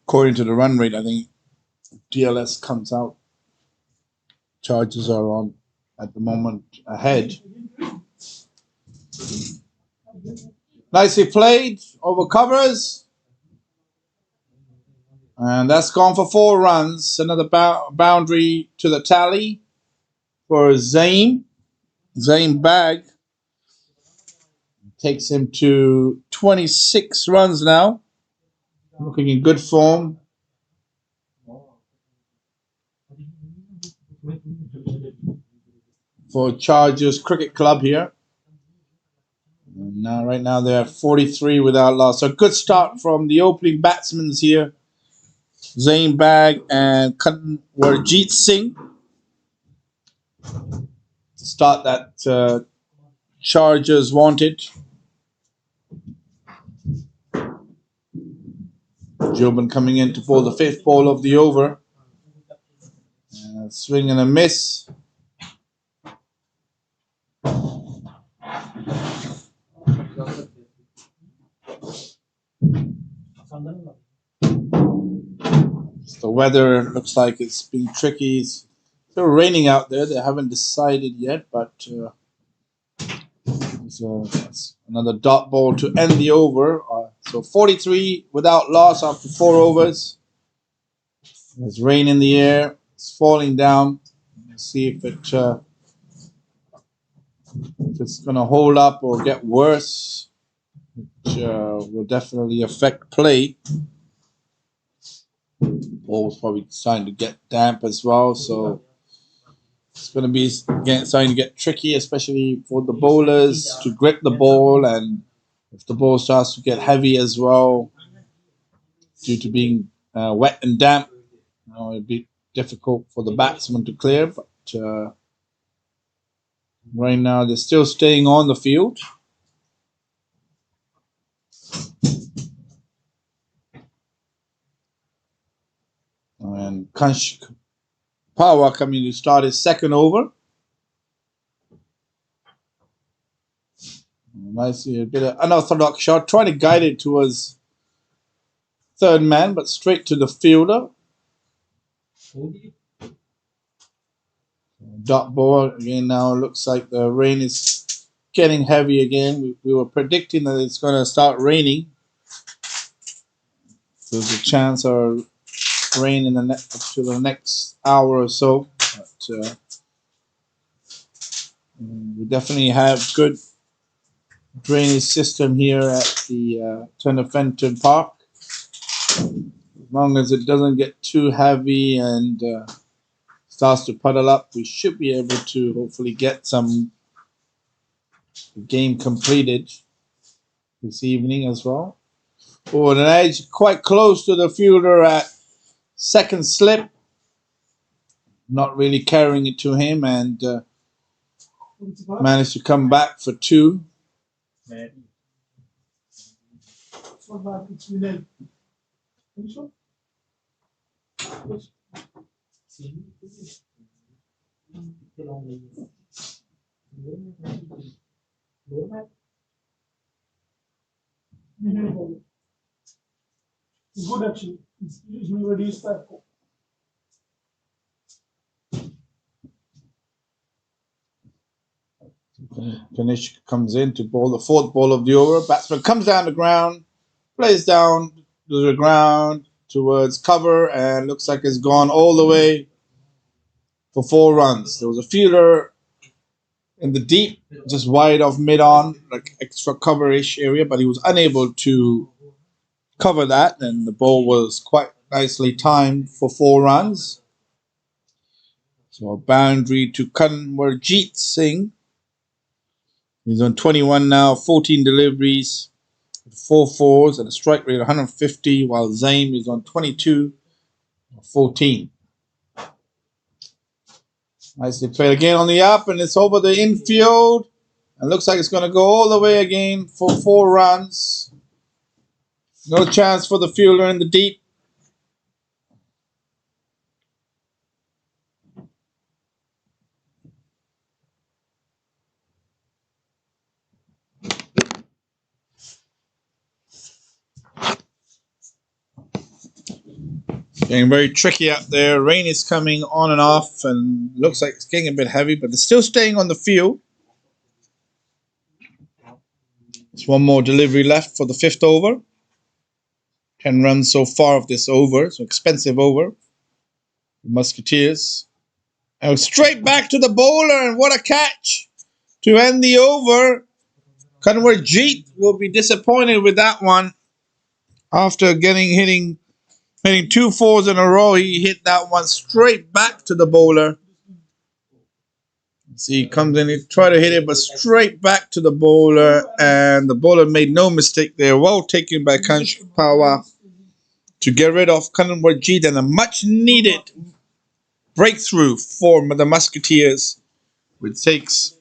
According to the run rate, I think DLS comes out. Charges are on at the moment ahead. Nicely played over covers. And that's gone for 4 runs. Another boundary to the tally for Zane. Zane Bag takes him to 26 runs now. Looking in good form. For Chargers Cricket Club here. And right now they're at 43 without loss. So good start from the opening batsmen here. Zane Bag and Kanwarjeet Singh. To start that Chargers wanted. Jobin coming in to bowl the 5th ball of the over. Swing and a miss. The weather looks like it's been tricky. It's still raining out there. They haven't decided yet, but that's another dot ball to end the over. So 43 without loss after 4 overs. There's rain in the air. It's falling down. Let's see if it's going to hold up or get worse, which will definitely affect play. Ball's probably starting to get damp as well, so it's going to be starting to get tricky, especially for the bowlers to grip the ball, and if the ball starts to get heavy as well due to being wet and damp, it'd be difficult for the batsman to clear. But right now they're still staying on the field. And Kansh Power coming to start his second over. Nicely, a bit of unorthodox shot, trying to guide it towards third man, but straight to the fielder. Dot ball again. Now looks like the rain is getting heavy again. We were predicting that it's going to start raining. There's a chance of rain in the next hour or so. But we definitely have good drainage system here at the Fenton Park. As long as it doesn't get too heavy and starts to puddle up, we should be able to hopefully get some game completed this evening as well. Oh, an edge quite close to the fielder at second slip. Not really carrying it to him, and managed to come back for 2. It's good actually. It's usually reduced that. Ganesh comes in to bowl the 4th ball of the over. Batsman comes down the ground, plays down to the ground towards cover, and looks like it's gone all the way for 4 runs. There was a fielder in the deep, just wide of mid-on, like extra cover-ish area, but he was unable to cover that, and the ball was quite nicely timed for 4 runs. So a boundary to Kanwarjeet Singh. He's on 21 now, 14 deliveries, 4 fours, and a strike rate of 150, while Zaim is on 22, 14. Nicely played again on the up, and it's over the infield. And looks like it's going to go all the way again for 4 runs. No chance for the fielder in the deep. Getting very tricky out there. Rain is coming on and off, and looks like it's getting a bit heavy, but they're still staying on the field. There's 1 more delivery left for the 5th over. 10 runs so far of this over, so expensive over. Musketeers. And straight back to the bowler, and what a catch to end the over. Kanwarjeet will be disappointed with that one. After hitting 2 fours in a row, he hit that one straight back to the bowler. See, he comes in, he tried to hit it, but straight back to the bowler, and the bowler made no mistake there. Well taken by Kansh Power to get rid of Kanwarjeet, and a much-needed breakthrough for the Musketeers, which takes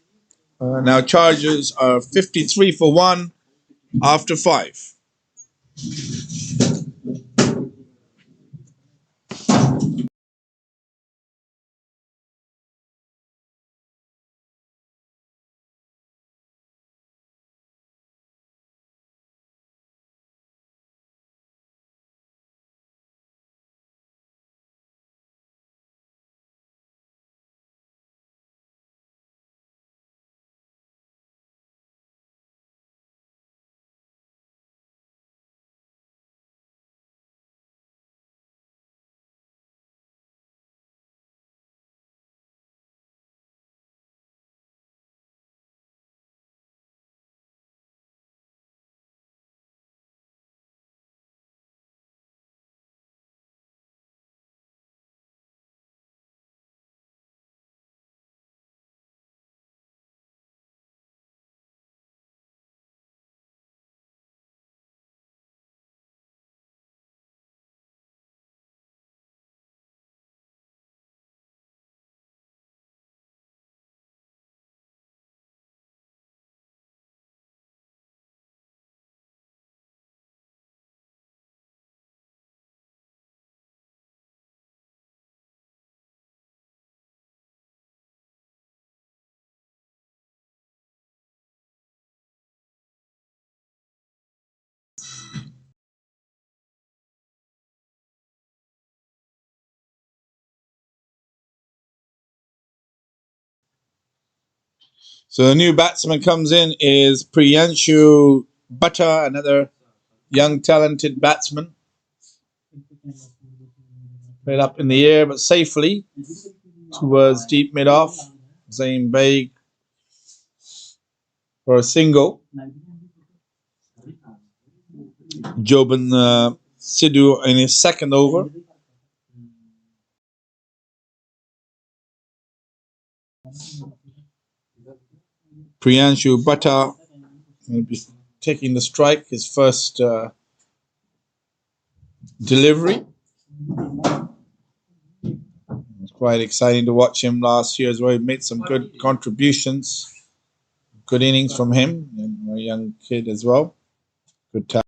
now charges are 53 for 1 after 5. So the new batsman comes in is Priyanshu Bhatta, another young talented batsman. Played up in the air but safely towards deep mid-off. Zaim Baig for a single. Joban Sidhu in his second over. Priyanshu Bhatta will be taking the strike, his first delivery. It was quite exciting to watch him last year as well. He made some good contributions, good innings from him, and a young kid as well. Good talent.